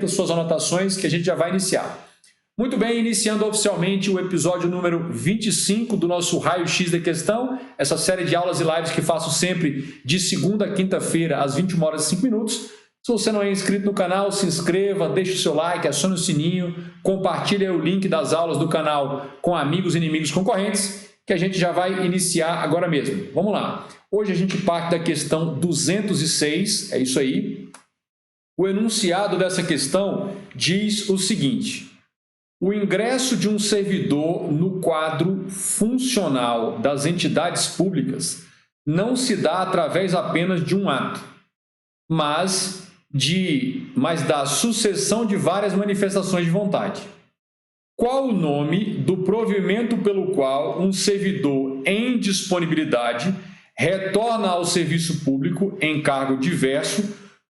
suas anotações que a gente já vai iniciar. Muito bem, iniciando oficialmente o episódio número 25 do nosso Raio-X da Questão, essa série de aulas e lives que faço sempre de segunda a quinta-feira, às 21 horas e 5 minutos. Se você não é inscrito no canal, se inscreva, deixe o seu like, acione o sininho, compartilhe o link das aulas do canal com amigos e inimigos concorrentes, que a gente já vai iniciar agora mesmo. Vamos lá. Hoje a gente parte da questão 206, é isso aí. O enunciado dessa questão diz o seguinte: o ingresso de um servidor no quadro funcional das entidades públicas não se dá através apenas de um ato, mas da sucessão de várias manifestações de vontade. Qual o nome do provimento pelo qual um servidor em disponibilidade retorna ao serviço público em cargo diverso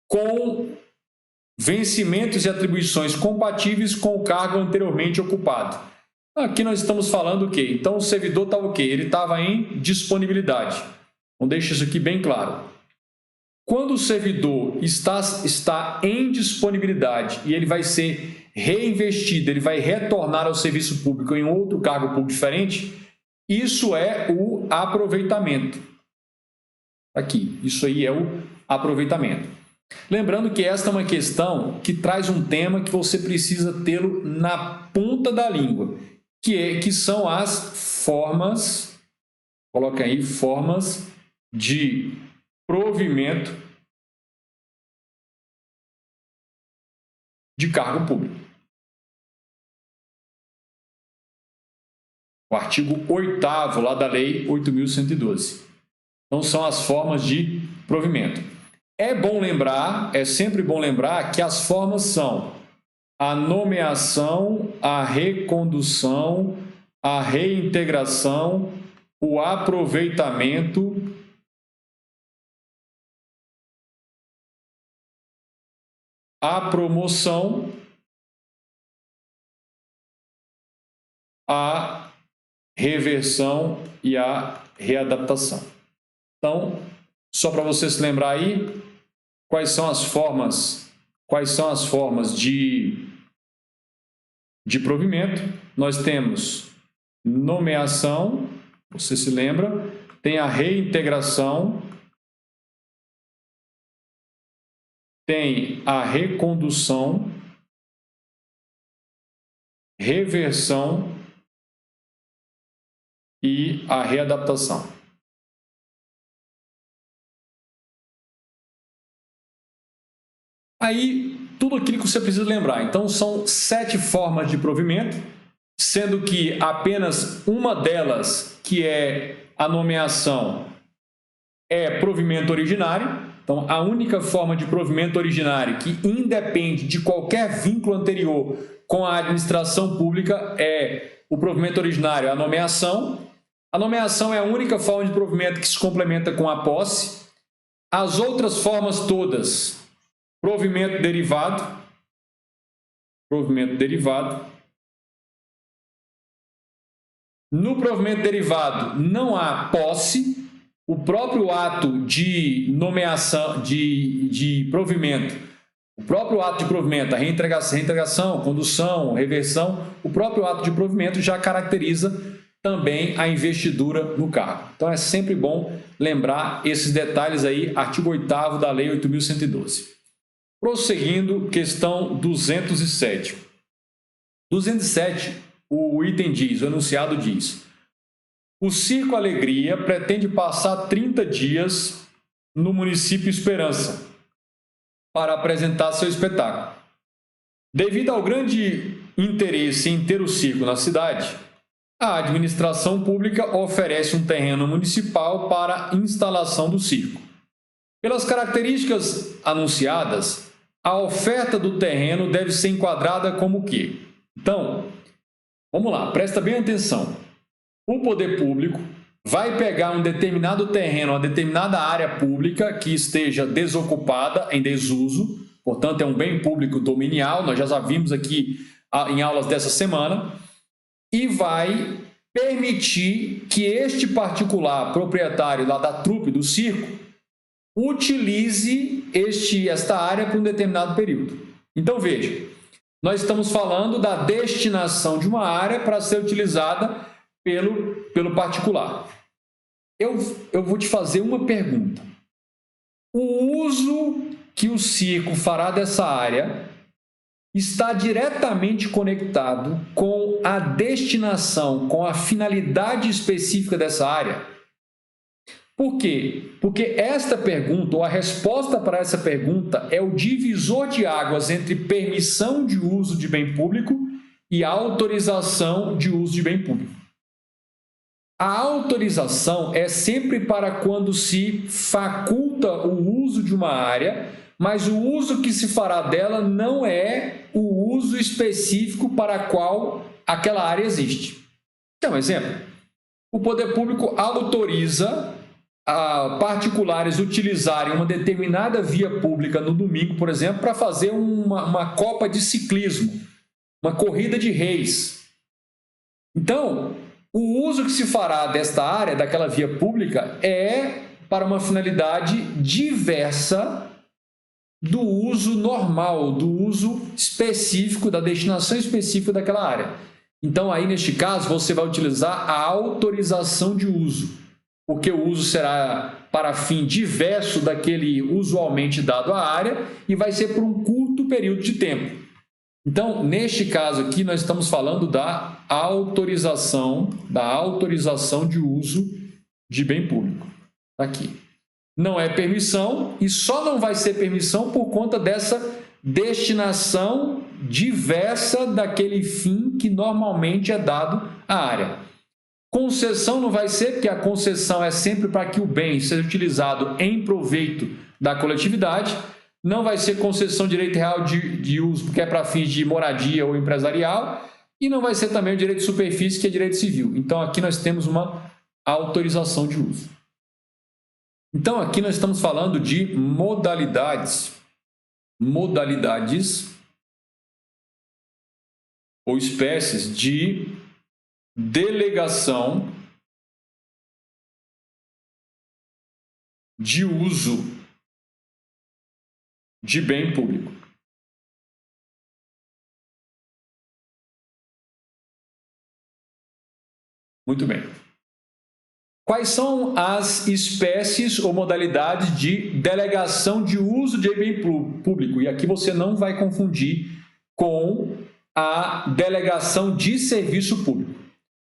com vencimentos e atribuições compatíveis com o cargo anteriormente ocupado? Aqui nós estamos falando o quê? Então o servidor estava o quê? Ele estava em disponibilidade. Então deixa isso aqui bem claro. Quando o servidor está em disponibilidade e ele vai ser reinvestido, ele vai retornar ao serviço público em outro cargo público diferente, isso é o aproveitamento. Aqui, isso aí é o aproveitamento. Lembrando que esta é uma questão que traz um tema que você precisa tê-lo na ponta da língua, que são as formas, coloca aí, formas de provimento de cargo público. O artigo 8º lá da Lei 8.112. Então, são as formas de provimento. É bom lembrar, é sempre bom lembrar que as formas são a nomeação, a recondução, a reintegração, o aproveitamento, a promoção, a reversão e a readaptação. Então, só para você se lembrar aí, quais são as formas de provimento? Nós temos nomeação, você se lembra, tem a reintegração, tem a recondução, reversão e a readaptação. Aí, tudo aquilo que você precisa lembrar. Então, são 7 formas de provimento, sendo que apenas uma delas, que é a nomeação, é provimento originário. Então, a única forma de provimento originário que independe de qualquer vínculo anterior com a administração pública é o provimento originário, a nomeação. A nomeação é a única forma de provimento que se complementa com a posse. As outras formas todas, provimento derivado. No provimento derivado não há posse. O próprio ato de nomeação, de provimento, a reintegração, condução, reversão, o próprio ato de provimento já caracteriza também a investidura no cargo. Então é sempre bom lembrar esses detalhes aí, artigo 8º da Lei 8.112. Prosseguindo, questão 207. 207, o item diz, o enunciado diz: o Circo Alegria pretende passar 30 dias no município Esperança para apresentar seu espetáculo. Devido ao grande interesse em ter o circo na cidade, a administração pública oferece um terreno municipal para a instalação do circo. Pelas características anunciadas, a oferta do terreno deve ser enquadrada como o quê? Então, vamos lá, presta bem atenção. O poder público vai pegar um determinado terreno, uma determinada área pública que esteja desocupada, em desuso, portanto é um bem público dominial, nós já vimos aqui em aulas dessa semana, e vai permitir que este particular proprietário lá da trupe, do circo, utilize esta área por um determinado período. Então, veja, nós estamos falando da destinação de uma área para ser utilizada pelo particular. Eu vou te fazer uma pergunta. O uso que o circo fará dessa área está diretamente conectado com a destinação, com a finalidade específica dessa área? Por quê? Porque esta pergunta, ou a resposta para essa pergunta, é o divisor de águas entre permissão de uso de bem público e autorização de uso de bem público. A autorização é sempre para quando se faculta o uso de uma área, mas o uso que se fará dela não é o uso específico para qual aquela área existe. Então, exemplo, o poder público autoriza a particulares utilizarem uma determinada via pública no domingo, por exemplo, para fazer uma copa de ciclismo, uma corrida de reis. Então, o uso que se fará desta área, daquela via pública, é para uma finalidade diversa do uso normal, do uso específico, da destinação específica daquela área. Então, aí, neste caso, você vai utilizar a autorização de uso, porque o uso será para fim diverso daquele usualmente dado à área e vai ser por um curto período de tempo. Então, neste caso aqui, nós estamos falando da autorização de uso de bem público. Aqui. Não é permissão e só não vai ser permissão por conta dessa destinação diversa daquele fim que normalmente é dado à área. Concessão não vai ser, porque a concessão é sempre para que o bem seja utilizado em proveito da coletividade. Não vai ser concessão de direito real de uso, porque é para fins de moradia ou empresarial. E não vai ser também o direito de superfície, que é direito civil. Então, aqui nós temos uma autorização de uso. Então, aqui nós estamos falando de modalidades ou espécies de delegação de uso de bem público. Muito bem. Quais são as espécies ou modalidades de delegação de uso de bem público? E aqui você não vai confundir com a delegação de serviço público.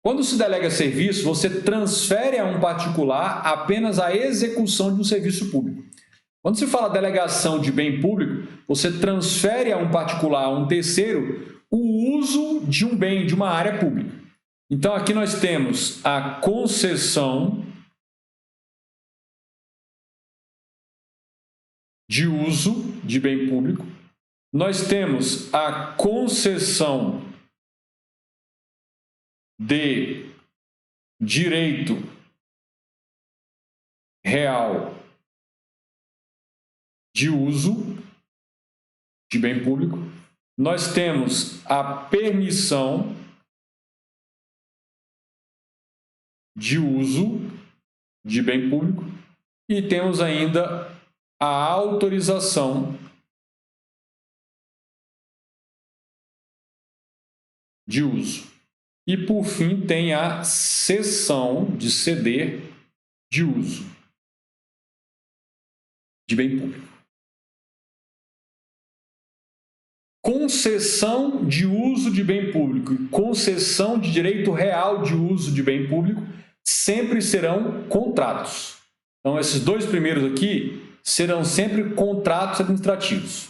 Quando se delega serviço, você transfere a um particular apenas a execução de um serviço público. Quando se fala delegação de bem público, você transfere a um particular, a um terceiro, o uso de um bem, de uma área pública. Então, aqui nós temos a concessão de uso de bem público. Nós temos a concessão de direito real de uso de bem público. Nós temos a permissão de uso de bem público e temos ainda a autorização de uso. E, por fim, tem a cessão de ceder de uso de bem público. Concessão de uso de bem público e concessão de direito real de uso de bem público sempre serão contratos. Então, esses dois primeiros aqui serão sempre contratos administrativos.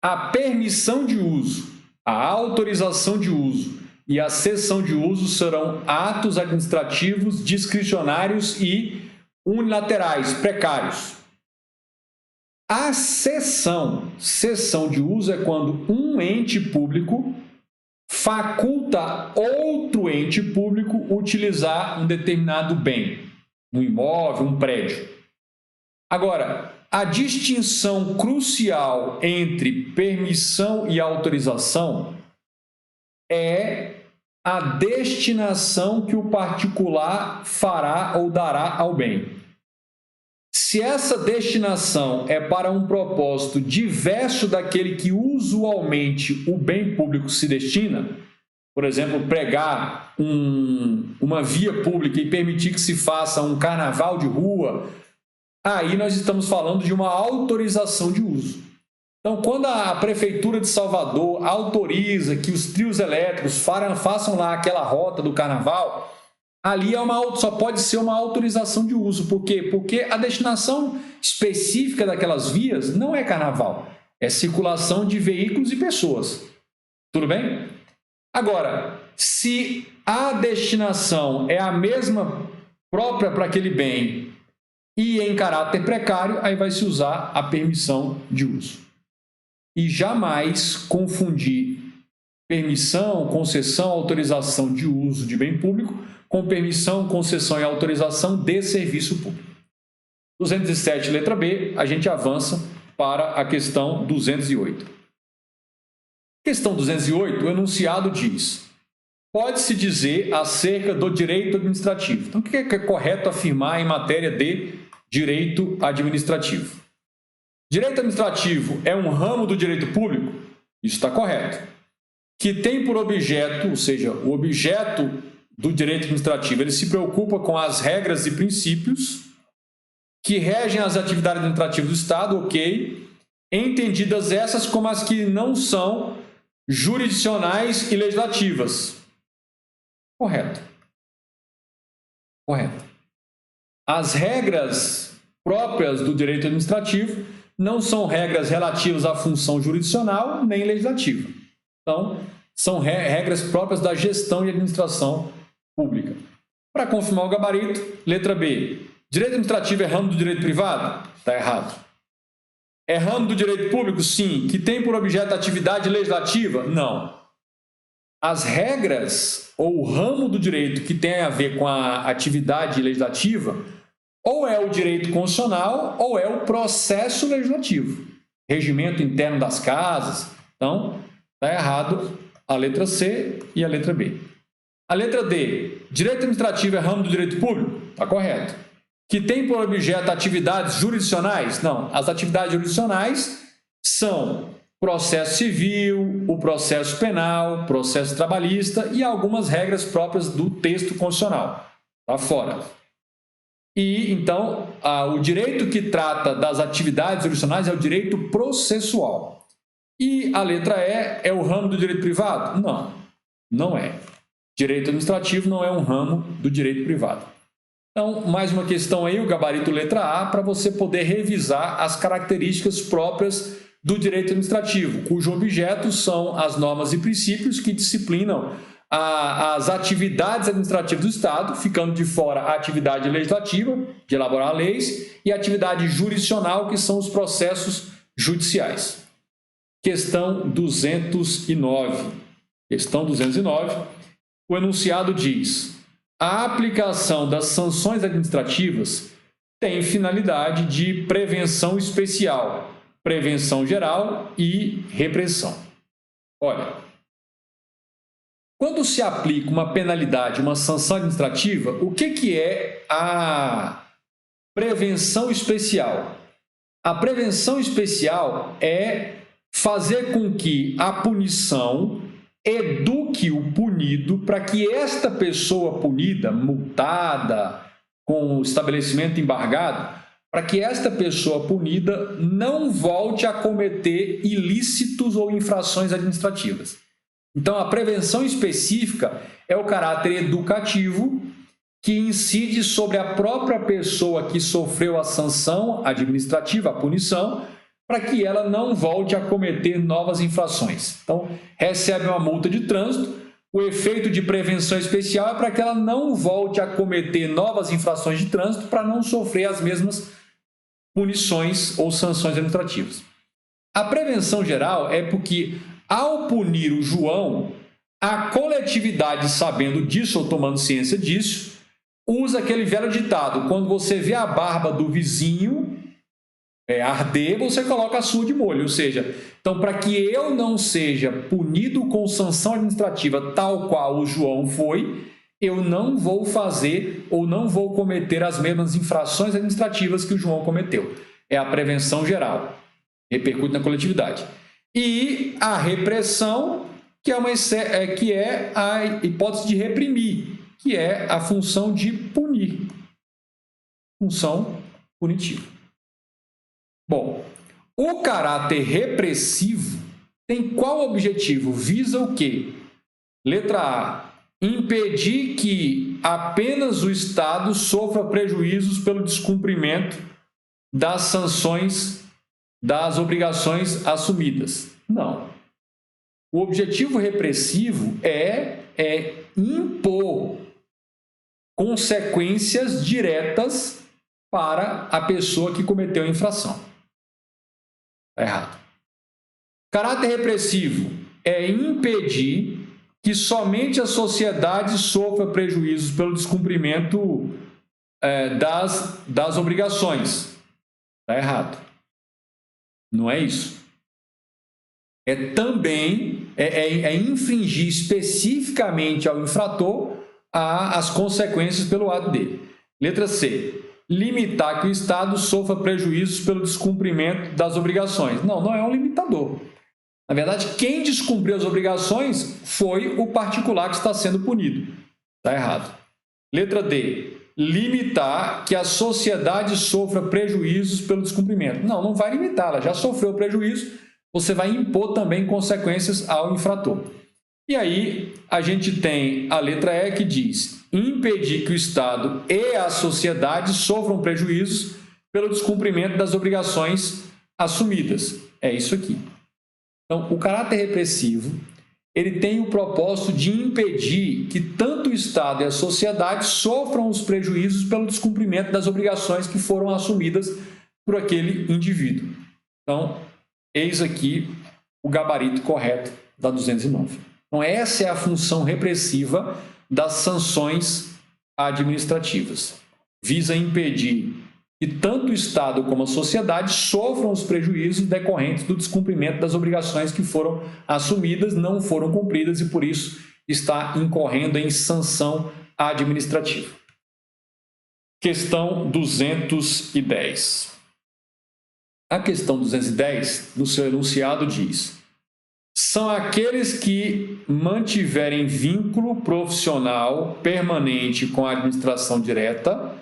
A permissão de uso, a autorização de uso e a cessão de uso serão atos administrativos discricionários e unilaterais, precários. A cessão de uso é quando um ente público faculta outro ente público utilizar um determinado bem, um imóvel, um prédio. Agora, a distinção crucial entre permissão e autorização é a destinação que o particular fará ou dará ao bem. Se essa destinação é para um propósito diverso daquele que usualmente o bem público se destina, por exemplo, pregar uma via pública e permitir que se faça um carnaval de rua, aí nós estamos falando de uma autorização de uso. Então, quando a Prefeitura de Salvador autoriza que os trios elétricos façam lá aquela rota do carnaval, ali só pode ser uma autorização de uso. Por quê? Porque a destinação específica daquelas vias não é carnaval, é circulação de veículos e pessoas. Tudo bem? Agora, se a destinação é a mesma própria para aquele bem e em caráter precário, aí vai se usar a permissão de uso. E jamais confundir permissão, concessão, autorização de uso de bem público com permissão, concessão e autorização de serviço público. 207, letra B, a gente avança para a questão 208. Questão 208, o enunciado diz: pode-se dizer acerca do direito administrativo. Então, o que é correto afirmar em matéria de direito administrativo? Direito administrativo é um ramo do direito público? Isso está correto. Que tem por objeto, ou seja, o objeto do direito administrativo, ele se preocupa com as regras e princípios que regem as atividades administrativas do Estado, ok? Entendidas essas como as que não são jurisdicionais e legislativas. Correto. Correto. As regras próprias do direito administrativo não são regras relativas à função jurisdicional nem legislativa. Então, são regras próprias da gestão e administração pública. Para confirmar o gabarito, letra B. Direito administrativo é ramo do direito privado? Está errado. É ramo do direito público? Sim. Que tem por objeto a atividade legislativa? Não. As regras ou o ramo do direito que tem a ver com a atividade legislativa ou é o direito constitucional ou é o processo legislativo. Regimento interno das casas. Então, está errado a letra C e a letra B. A letra D. Direito administrativo é ramo do direito público? Está correto. Que tem por objeto atividades jurisdicionais? Não. As atividades jurisdicionais são processo civil, o processo penal, processo trabalhista e algumas regras próprias do texto constitucional. Está fora. E, então, o direito que trata das atividades jurisdicionais é o direito processual. E a letra E é o ramo do direito privado? Não, não é. Direito administrativo não é um ramo do direito privado. Então, mais uma questão aí, o gabarito letra A, para você poder revisar as características próprias do direito administrativo, cujo objeto são as normas e princípios que disciplinam as atividades administrativas do Estado, ficando de fora a atividade legislativa, de elaborar leis, e a atividade jurisdicional, que são os processos judiciais. Questão 209. Questão 209. O enunciado diz: a aplicação das sanções administrativas tem finalidade de prevenção especial, prevenção geral e repressão. Olha, quando se aplica uma penalidade, uma sanção administrativa, o que é a prevenção especial? A prevenção especial é fazer com que a punição eduque o punido para que esta pessoa punida, multada, com o estabelecimento embargado, para que esta pessoa punida não volte a cometer ilícitos ou infrações administrativas. Então, a prevenção específica é o caráter educativo que incide sobre a própria pessoa que sofreu a sanção administrativa, a punição, para que ela não volte a cometer novas infrações. Então, recebe uma multa de trânsito, o efeito de prevenção especial é para que ela não volte a cometer novas infrações de trânsito para não sofrer as mesmas punições ou sanções administrativas. A prevenção geral é porque, ao punir o João, a coletividade, sabendo disso ou tomando ciência disso, usa aquele velho ditado: quando você vê a barba do vizinho arder, você coloca a sua de molho. Ou seja, então, para que eu não seja punido com sanção administrativa tal qual o João foi, eu não vou fazer ou não vou cometer as mesmas infrações administrativas que o João cometeu. É a prevenção geral, repercute na coletividade. E a repressão, que é a hipótese de reprimir, que é a função de punir, função punitiva. Bom, o caráter repressivo tem qual objetivo? Visa o quê? Letra A, impedir que apenas o Estado sofra prejuízos pelo descumprimento das sanções, das obrigações assumidas. Não. O objetivo repressivo é impor consequências diretas para a pessoa que cometeu a infração. Está errado. Caráter repressivo é impedir que somente a sociedade sofra prejuízos pelo descumprimento das obrigações. Está errado. Não é isso. É infringir especificamente ao infrator as consequências pelo ato dele. Letra C. Limitar que o Estado sofra prejuízos pelo descumprimento das obrigações. Não é um limitador. Na verdade, quem descumpriu as obrigações foi o particular que está sendo punido. Está errado. Letra D. Limitar que a sociedade sofra prejuízos pelo descumprimento. Não vai limitar, ela já sofreu prejuízo, você vai impor também consequências ao infrator. E aí, a gente tem a letra E que diz impedir que o Estado e a sociedade sofram prejuízos pelo descumprimento das obrigações assumidas. É isso aqui. Então, o caráter repressivo, ele tem o propósito de impedir que tanto o Estado e a sociedade sofram os prejuízos pelo descumprimento das obrigações que foram assumidas por aquele indivíduo. Então, eis aqui o gabarito correto da 209. Então, essa é a função repressiva das sanções administrativas. Visa impedir que tanto o Estado como a sociedade sofram os prejuízos decorrentes do descumprimento das obrigações que foram assumidas, não foram cumpridas e, por isso, está incorrendo em sanção administrativa. Questão 210. A questão 210, no seu enunciado, diz: são aqueles que mantiverem vínculo profissional permanente com a administração direta,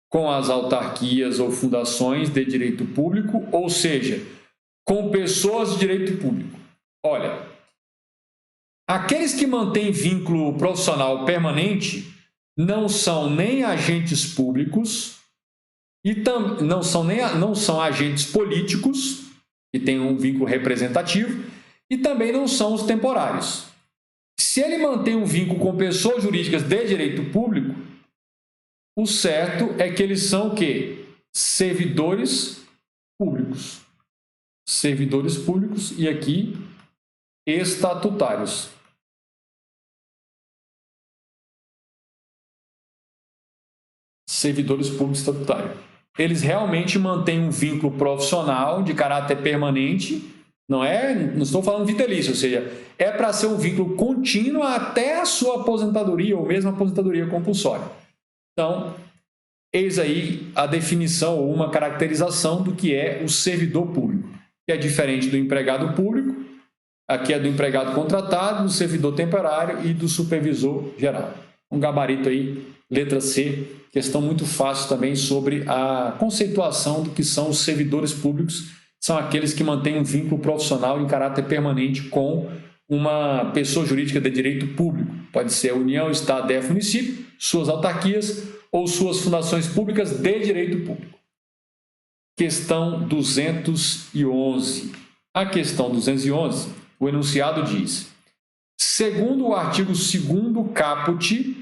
com as autarquias ou fundações de direito público, ou seja, com pessoas de direito público. Olha, aqueles que mantêm vínculo profissional permanente não são nem agentes públicos e não são agentes políticos, que têm um vínculo representativo, e também não são os temporários. Se ele mantém um vínculo com pessoas jurídicas de direito público, o certo é que eles são o quê? Servidores públicos. Servidores públicos e aqui estatutários. Servidores públicos estatutários. Eles realmente mantêm um vínculo profissional de caráter permanente, não estou falando vitalício, ou seja, é para ser um vínculo contínuo até a sua aposentadoria ou mesmo aposentadoria compulsória. Então, eis aí a definição ou uma caracterização do que é o servidor público, que é diferente do empregado público, aqui é do empregado contratado, do servidor temporário e do supervisor geral. Um gabarito aí, letra C, questão muito fácil também sobre a conceituação do que são os servidores públicos, são aqueles que mantêm um vínculo profissional em caráter permanente com uma pessoa jurídica de direito público. Pode ser a União, Estado, DF, município, suas autarquias ou suas fundações públicas de direito público. Questão 211. A questão 211, o enunciado diz: segundo o artigo 2º caput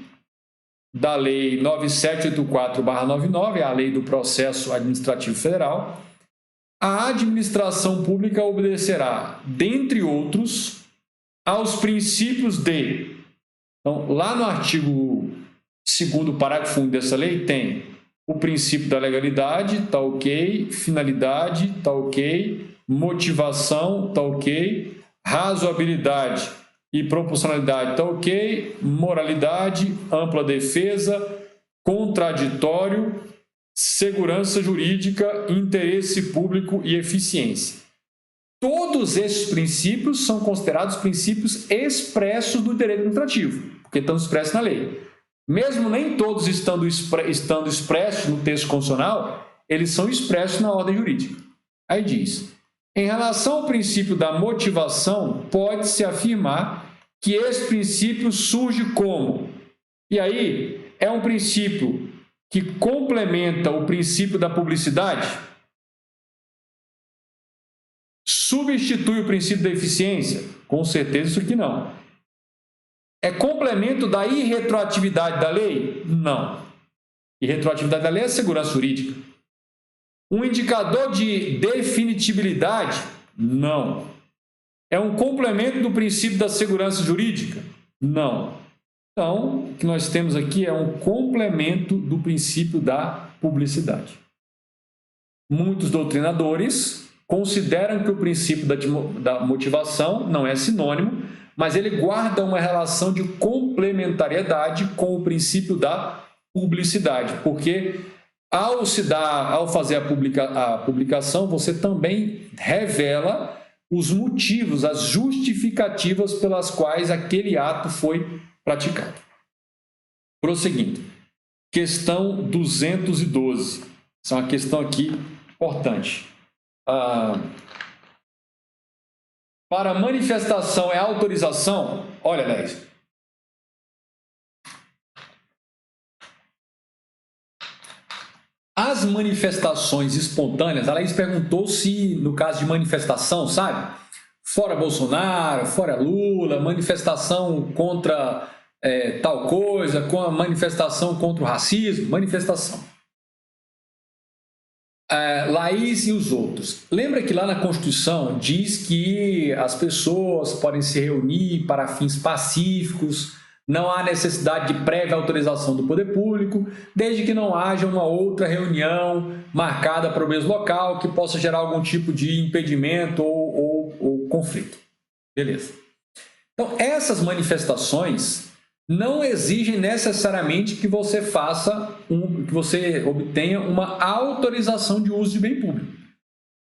da Lei 9784/99, a Lei do Processo Administrativo Federal, a administração pública obedecerá, dentre outros, aos princípios de... Então, lá no artigo 2º, parágrafo 1 dessa lei, tem o princípio da legalidade, tá ok, finalidade, tá ok, motivação, tá ok, razoabilidade, e proporcionalidade está ok, moralidade, ampla defesa, contraditório, segurança jurídica, interesse público e eficiência. Todos esses princípios são considerados princípios expressos do direito administrativo, porque estão expressos na lei. Mesmo nem todos estando expressos no texto constitucional, eles são expressos na ordem jurídica. Aí diz, em relação ao princípio da motivação, pode-se afirmar que esse princípio surge como? E aí, é um princípio que complementa o princípio da publicidade? Substitui o princípio da eficiência? Com certeza isso aqui não. É complemento da irretroatividade da lei? Não. Irretroatividade da lei é segurança jurídica. Um indicador de definitibilidade? Não. É um complemento do princípio da segurança jurídica? Não. Então, o que nós temos aqui é um complemento do princípio da publicidade. Muitos doutrinadores consideram que o princípio da motivação não é sinônimo, mas ele guarda uma relação de complementariedade com o princípio da publicidade, porque ao fazer a publicação, você também revela os motivos, as justificativas pelas quais aquele ato foi praticado. Prosseguindo. Questão 212. Essa é uma questão aqui importante. Para manifestação é autorização? Olha, Léo. As manifestações espontâneas, a Laís perguntou se, no caso de manifestação, sabe? Fora Bolsonaro, fora Lula, manifestação contra tal coisa, com a manifestação contra o racismo, manifestação. Laís e os outros. Lembra que lá na Constituição diz que as pessoas podem se reunir para fins pacíficos, não há necessidade de prévia autorização do poder público, desde que não haja uma outra reunião marcada para o mesmo local que possa gerar algum tipo de impedimento ou conflito. Beleza. Então, essas manifestações não exigem necessariamente que você que você obtenha uma autorização de uso de bem público.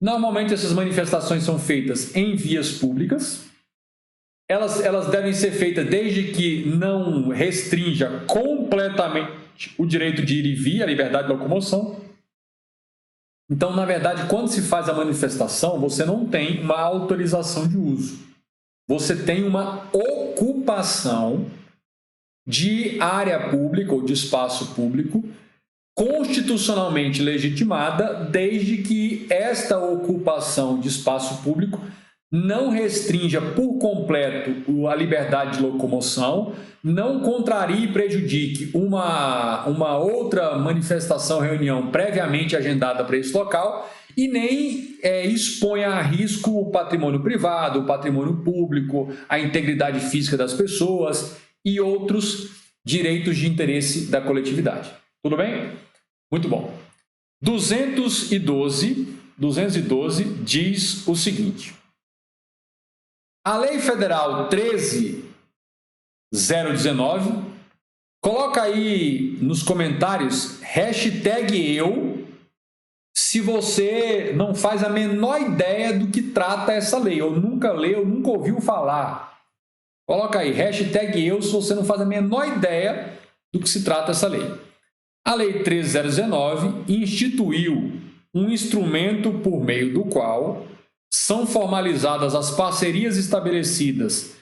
Normalmente, essas manifestações são feitas em vias públicas. Elas devem ser feitas desde que não restrinja completamente o direito de ir e vir, a liberdade de locomoção. Então, na verdade, quando se faz a manifestação, você não tem uma autorização de uso. Você tem uma ocupação de área pública ou de espaço público constitucionalmente legitimada, desde que esta ocupação de espaço público não restrinja por completo a liberdade de locomoção, não contrarie e prejudique uma outra manifestação, reunião previamente agendada para esse local e nem exponha a risco o patrimônio privado, o patrimônio público, a integridade física das pessoas e outros direitos de interesse da coletividade. Tudo bem? Muito bom. 212 diz o seguinte: a Lei Federal 13.019, coloca aí nos comentários #eu se você não faz a menor ideia do que trata essa lei, ou nunca leu, nunca ouviu falar. Coloca aí #eu se você não faz a menor ideia do que se trata essa lei. A Lei 13.019 instituiu um instrumento por meio do qual são formalizadas as parcerias estabelecidas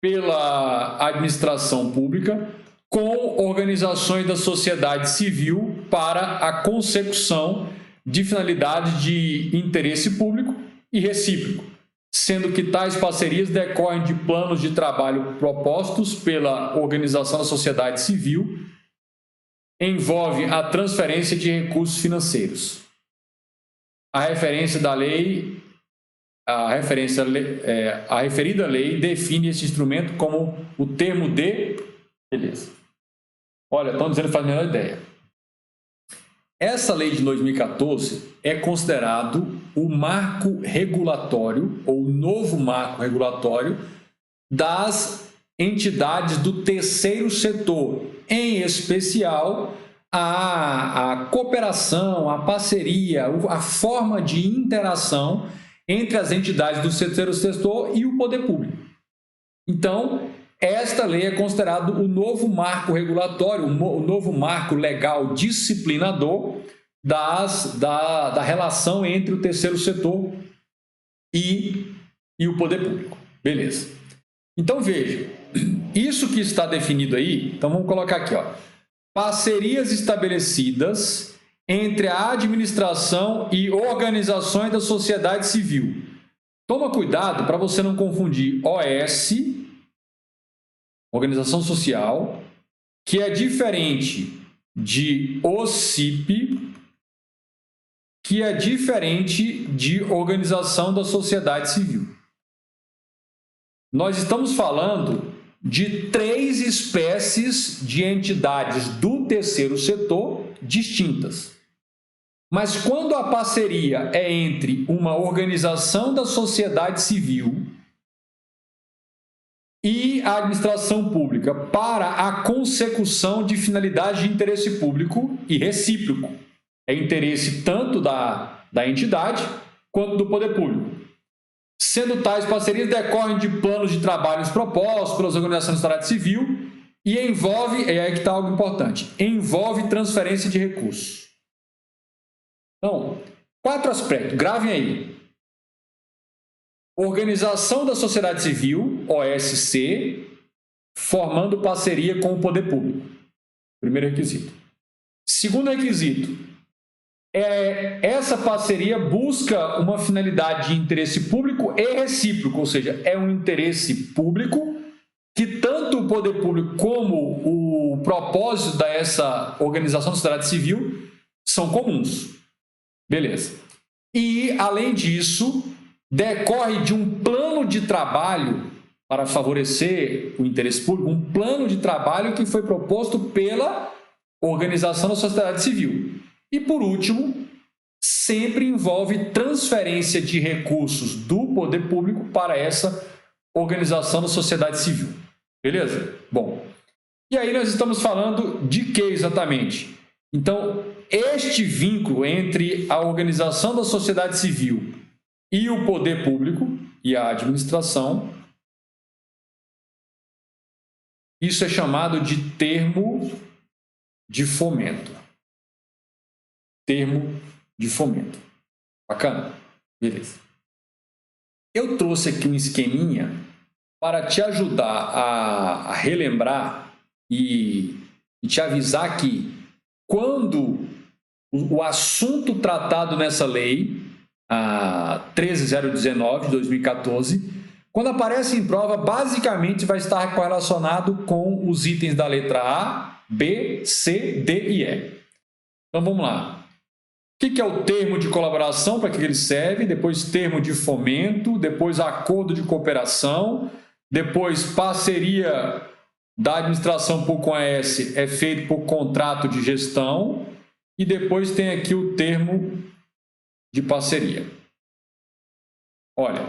pela administração pública com organizações da sociedade civil para a consecução de finalidades de interesse público e recíproco, sendo que tais parcerias decorrem de planos de trabalho propostos pela organização da sociedade civil, envolve a transferência de recursos financeiros. A referência da lei A referida lei define esse instrumento como o termo de... Beleza. Olha, estão dizendo que faz a menor ideia. Essa lei de 2014 é considerado o marco regulatório, ou novo marco regulatório, das entidades do terceiro setor, em especial a cooperação, a parceria, a forma de interação entre as entidades do terceiro setor e o poder público. Então, esta lei é considerada o novo marco regulatório, o novo marco legal disciplinador da relação entre o terceiro setor e o poder público. Beleza. Então, veja, isso que está definido aí, então vamos colocar aqui, ó, parcerias estabelecidas entre a administração e organizações da sociedade civil. Toma cuidado para você não confundir OS, organização social, que é diferente de OCIP, que é diferente de organização da sociedade civil. Nós estamos falando de 3 espécies de entidades do terceiro setor distintas. Mas quando a parceria é entre uma organização da sociedade civil e a administração pública para a consecução de finalidade de interesse público e recíproco, é interesse tanto da entidade quanto do poder público. Sendo tais parcerias decorrem de planos de trabalhos propostos pelas organizações da sociedade civil e envolve, é aí que está algo importante, envolve transferência de recursos. Então, 4 aspectos, gravem aí. Organização da sociedade civil, OSC, formando parceria com o poder público. Primeiro requisito. Segundo requisito, essa parceria busca uma finalidade de interesse público e recíproco, ou seja, é um interesse público que tanto o poder público como o propósito dessa organização da sociedade civil são comuns. Beleza. E, além disso, decorre de um plano de trabalho para favorecer o interesse público, um plano de trabalho que foi proposto pela organização da sociedade civil. E, por último, sempre envolve transferência de recursos do poder público para essa organização da sociedade civil. Beleza? Bom, e aí nós estamos falando de que exatamente? Então, este vínculo entre a organização da sociedade civil e o poder público e a administração, isso é chamado de termo de fomento. Termo de fomento. Bacana? Beleza. Eu trouxe aqui um esqueminha para te ajudar a relembrar e te avisar que quando o assunto tratado nessa lei, a 13019 de 2014, quando aparece em prova, basicamente vai estar correlacionado com os itens da letra A, B, C, D e E. Então vamos lá. O que é o termo de colaboração, para que ele serve? Depois termo de fomento, depois acordo de cooperação, depois parceria da administração pública com a AS é feito por contrato de gestão e depois tem aqui o termo de parceria. Olha,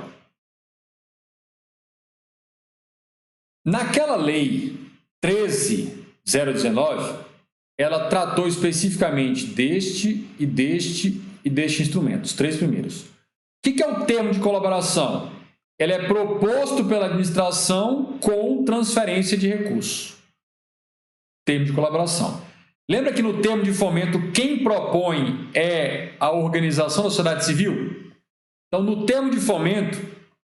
naquela lei 13019, ela tratou especificamente deste instrumento, os 3 primeiros. O que é o termo de colaboração? Ele é proposto pela administração com transferência de recursos. Termo de colaboração. Lembra que no termo de fomento, quem propõe é a organização da sociedade civil? Então, no termo de fomento,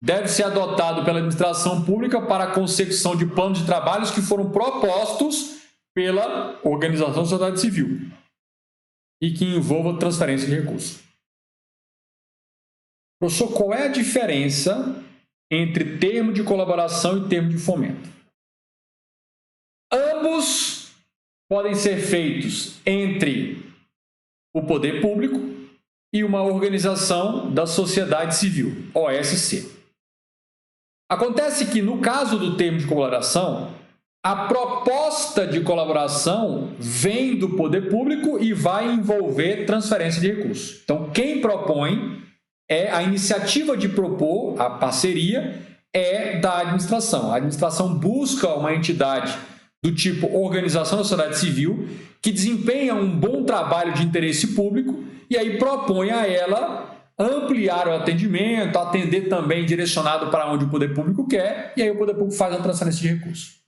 deve ser adotado pela administração pública para a consecução de planos de trabalhos que foram propostos pela organização da sociedade civil e que envolva transferência de recursos. Professor, qual é a diferença entre termo de colaboração e termo de fomento? Ambos podem ser feitos entre o poder público e uma organização da sociedade civil, OSC. Acontece que, no caso do termo de colaboração, a proposta de colaboração vem do poder público e vai envolver transferência de recursos. Então, quem propõe é a iniciativa de propor a parceria, é da administração. A administração busca uma entidade do tipo organização da sociedade civil que desempenha um bom trabalho de interesse público e aí propõe a ela ampliar o atendimento, atender também direcionado para onde o poder público quer, e aí o poder público faz a transferência de recursos.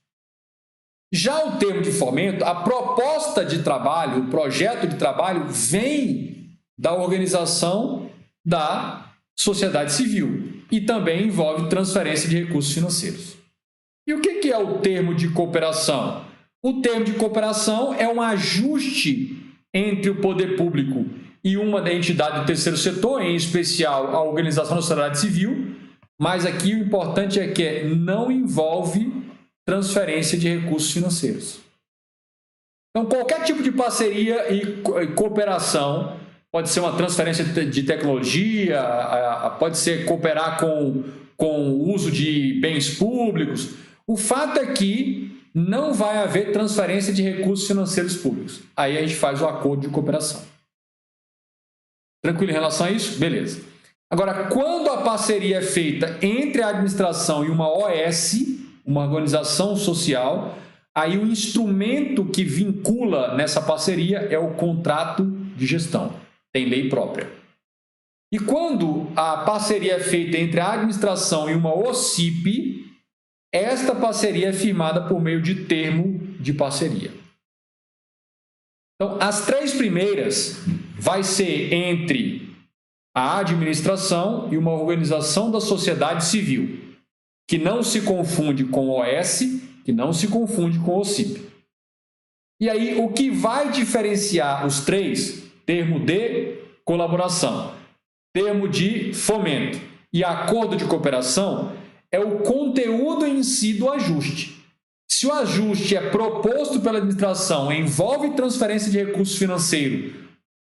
Já o termo de fomento, a proposta de trabalho, o projeto de trabalho vem da organização da sociedade civil e também envolve transferência de recursos financeiros. E o que é o termo de cooperação? O termo de cooperação é um ajuste entre o poder público e uma entidade do terceiro setor, em especial a organização da sociedade civil, mas aqui o importante é que não envolve transferência de recursos financeiros. Então, qualquer tipo de parceria e cooperação, pode ser uma transferência de tecnologia, pode ser cooperar com o uso de bens públicos. O fato é que não vai haver transferência de recursos financeiros públicos. Aí a gente faz o acordo de cooperação. Tranquilo em relação a isso? Beleza. Agora, quando a parceria é feita entre a administração e uma OS, uma organização social, aí o instrumento que vincula nessa parceria é o contrato de gestão. Tem lei própria. E quando a parceria é feita entre a administração e uma OCIP, esta parceria é firmada por meio de termo de parceria. Então, as três primeiras vai ser entre a administração e uma organização da sociedade civil, que não se confunde com OS, que não se confunde com OCIP. E aí, o que vai diferenciar os três, termo de colaboração, termo de fomento e acordo de cooperação, é o conteúdo em si do ajuste. Se o ajuste é proposto pela administração e envolve transferência de recursos financeiros,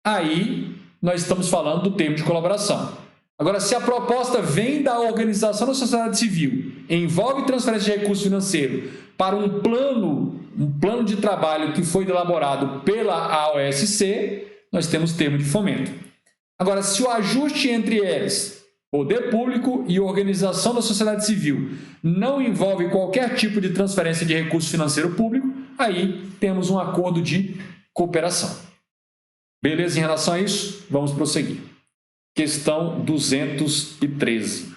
aí nós estamos falando do termo de colaboração. Agora, se a proposta vem da organização da sociedade civil, envolve transferência de recursos financeiros para um plano de trabalho que foi elaborado pela AOSC, nós temos termo de fomento. Agora, se o ajuste entre eles, poder público e organização da sociedade civil, não envolve qualquer tipo de transferência de recurso financeiro público, aí temos um acordo de cooperação. Beleza em relação a isso? Vamos prosseguir. Questão 213.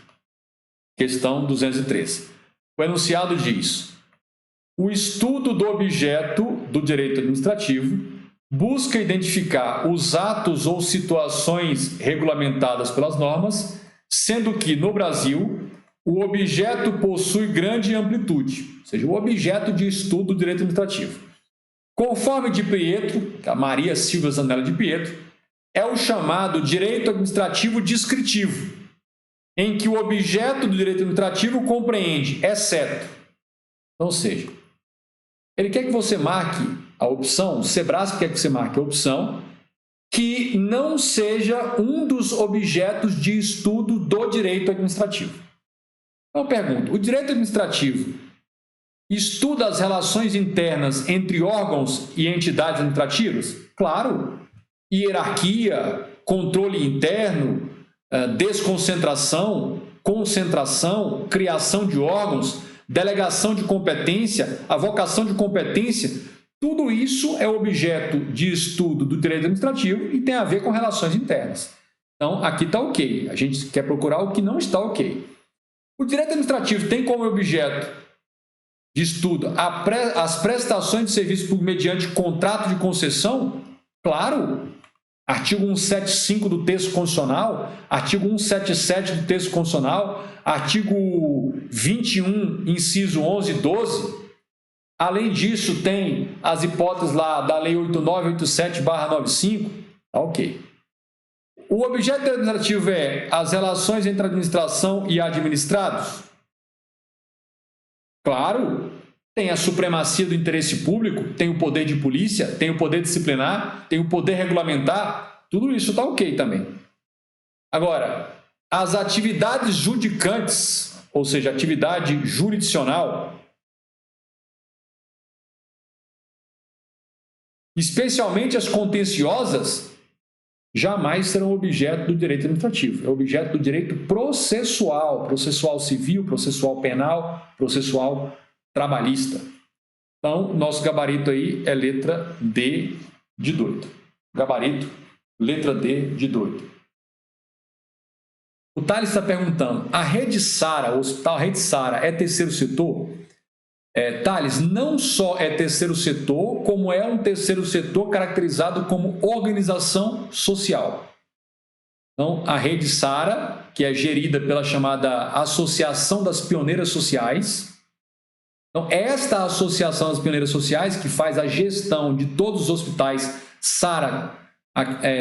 Questão 213. O enunciado diz: o estudo do objeto do direito administrativo busca identificar os atos ou situações regulamentadas pelas normas, sendo que, no Brasil, o objeto possui grande amplitude, ou seja, o objeto de estudo do direito administrativo. Conforme de Pietro, a Maria Silvia Zanella de Pietro, é o chamado direito administrativo descritivo, em que o objeto do direito administrativo compreende, exceto. Então, ou seja, ele quer que você marque a opção, o Sebrasp quer que você marque a opção que não seja um dos objetos de estudo do direito administrativo. Então, eu pergunto, o direito administrativo estuda as relações internas entre órgãos e entidades administrativas? Claro. Hierarquia, controle interno, desconcentração, concentração, criação de órgãos, delegação de competência, avocação de competência, tudo isso é objeto de estudo do direito administrativo e tem a ver com relações internas. Então, aqui está ok. A gente quer procurar o que não está ok. O direito administrativo tem como objeto de estudo as prestações de serviço público mediante contrato de concessão? Claro. Artigo 175 do texto constitucional, artigo 177 do texto constitucional, artigo 21, inciso 11 e 12. Além disso, tem as hipóteses lá da Lei 8987/95. Tá ok. O objeto administrativo é as relações entre administração e administrados? Claro. Tem a supremacia do interesse público, tem o poder de polícia, tem o poder disciplinar, tem o poder regulamentar, tudo isso está ok também. Agora, as atividades judicantes, ou seja, atividade jurisdicional, especialmente as contenciosas, jamais serão objeto do direito administrativo. É objeto do direito processual, processual civil, processual penal, processual trabalhista. Então, nosso gabarito aí é letra D de doido. Gabarito, letra D de doido. O Thales está perguntando, a Rede Sara, o Hospital Rede Sara, é terceiro setor? Thales, não só é terceiro setor, como é um terceiro setor caracterizado como organização social. Então, a Rede Sara, que é gerida pela chamada Associação das Pioneiras Sociais. Então, esta Associação das Pioneiras Sociais, que faz a gestão de todos os hospitais Sara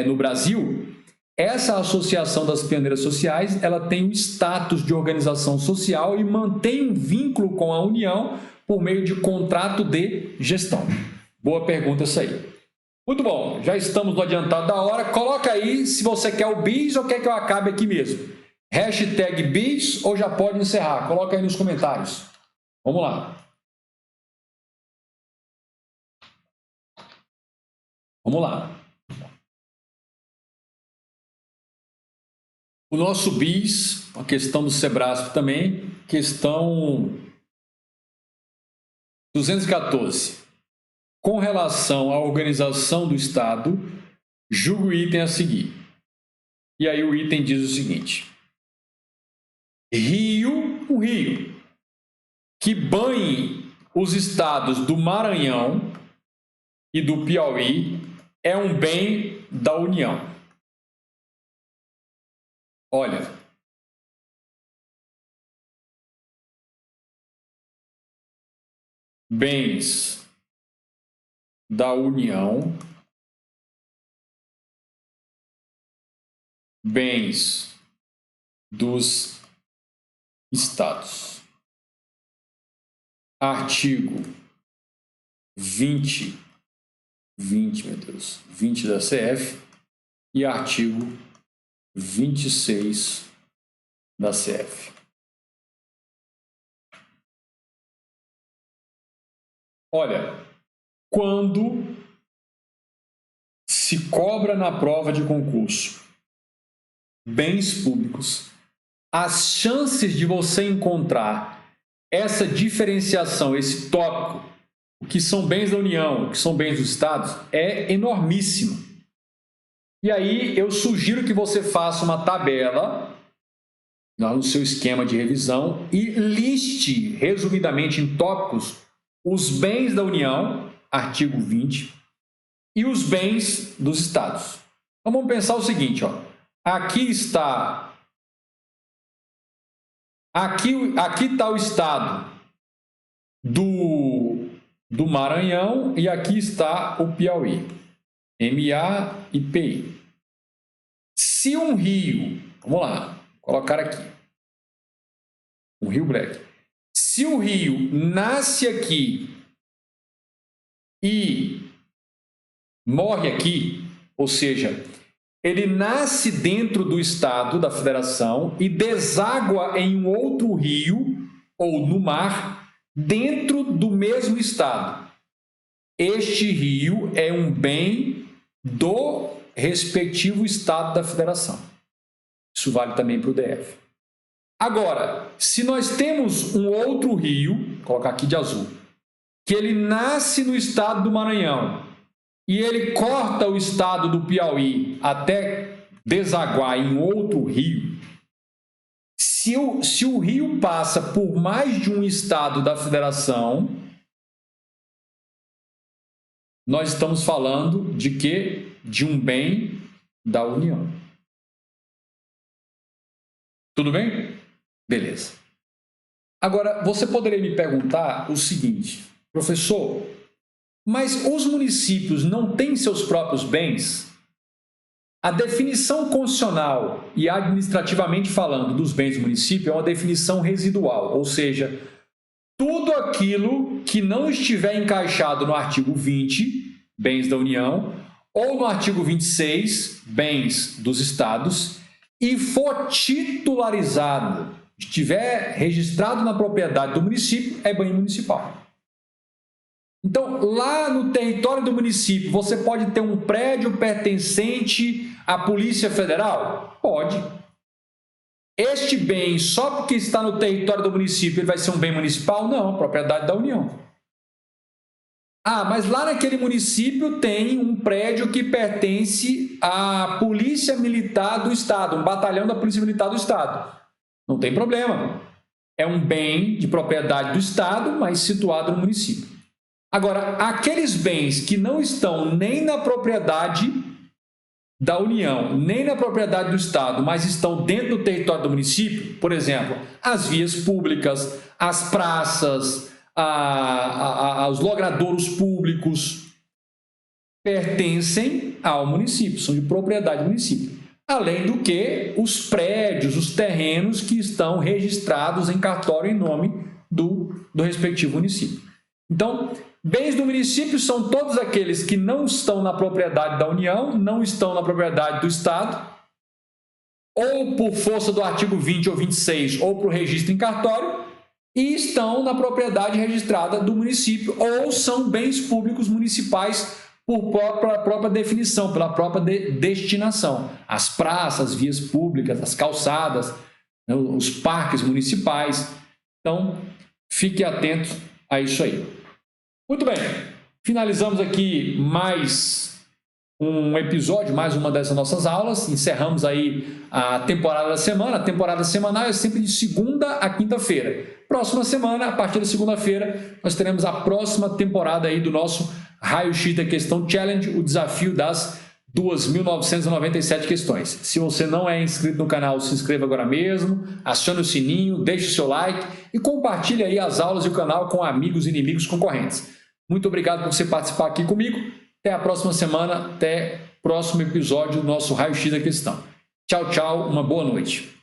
no Brasil, essa Associação das Pioneiras Sociais, ela tem o status de organização social e mantém um vínculo com a União por meio de contrato de gestão. Boa pergunta essa aí. Muito bom, já estamos no adiantado da hora. Coloca aí se você quer o bis ou quer que eu acabe aqui mesmo. Hashtag bis ou já pode encerrar. Coloca aí nos comentários. Vamos lá. Vamos lá. O nosso bis, a questão do Sebrasp também, questão 214. Com relação à organização do Estado, julgue o item a seguir. E aí o item diz o seguinte. Um rio que banhe os estados do Maranhão e do Piauí é um bem da União. Olha, bens da União, bens dos estados. Artigo 20, meu Deus, 20 da CF e artigo 26 da CF. Olha, quando se cobra na prova de concurso bens públicos, as chances de você encontrar essa diferenciação, esse tópico, o que são bens da União, o que são bens dos Estados, é enormíssima. E aí eu sugiro que você faça uma tabela no seu esquema de revisão e liste, resumidamente em tópicos, os bens da União, artigo 20, e os bens dos Estados. Então vamos pensar o seguinte, ó. Aqui está o estado do Maranhão e aqui está o Piauí. MA e PI. Se um rio, vamos lá, vou colocar aqui, um rio Black. Se o rio nasce aqui e morre aqui, ou seja, ele nasce dentro do estado da federação e deságua em um outro rio ou no mar dentro do mesmo estado. Este rio é um bem do respectivo estado da federação. Isso vale também para o DF. Agora, se nós temos um outro rio, vou colocar aqui de azul, que ele nasce no estado do Maranhão e ele corta o estado do Piauí até desaguar em outro rio, se o rio passa por mais de um estado da federação, nós estamos falando de quê? De um bem da União. Tudo bem? Beleza. Agora, você poderia me perguntar o seguinte, professor, mas os municípios não têm seus próprios bens? A definição constitucional e administrativamente falando dos bens do município é uma definição residual, ou seja, tudo aquilo que não estiver encaixado no artigo 20, bens da União, ou no artigo 26, bens dos estados, e for titularizado, estiver registrado na propriedade do município, é bem municipal. Então, lá no território do município, você pode ter um prédio pertencente à Polícia Federal? Pode. Este bem, só porque está no território do município, ele vai ser um bem municipal? Não, propriedade da União. Ah, mas lá naquele município tem um prédio que pertence à Polícia Militar do Estado, um batalhão da Polícia Militar do Estado. Não tem problema. É um bem de propriedade do Estado, mas situado no município. Agora, aqueles bens que não estão nem na propriedade da União, nem na propriedade do Estado, mas estão dentro do território do município, por exemplo, as vias públicas, as praças, os logradouros públicos, pertencem ao município, são de propriedade do município. Além do que os prédios, os terrenos que estão registrados em cartório em nome do respectivo município. Então, bens do município são todos aqueles que não estão na propriedade da União, não estão na propriedade do Estado, ou por força do artigo 20 ou 26, ou por registro em cartório, e estão na propriedade registrada do município, ou são bens públicos municipais por própria definição, pela própria destinação. As praças, vias públicas, as calçadas, os parques municipais. Então, fique atento a isso aí. Muito bem, finalizamos aqui mais um episódio, mais uma dessas nossas aulas. Encerramos aí a temporada da semana. A temporada semanal é sempre de segunda a quinta-feira. Próxima semana, a partir da segunda-feira, nós teremos a próxima temporada aí do nosso Raio-X da Questão Challenge, o desafio das 2.997 questões. Se você não é inscrito no canal, se inscreva agora mesmo, acione o sininho, deixe o seu like e compartilhe aí as aulas e o canal com amigos e inimigos concorrentes. Muito obrigado por você participar aqui comigo. Até a próxima semana, até o próximo episódio do nosso Raio-X da Questão. Tchau, tchau, uma boa noite.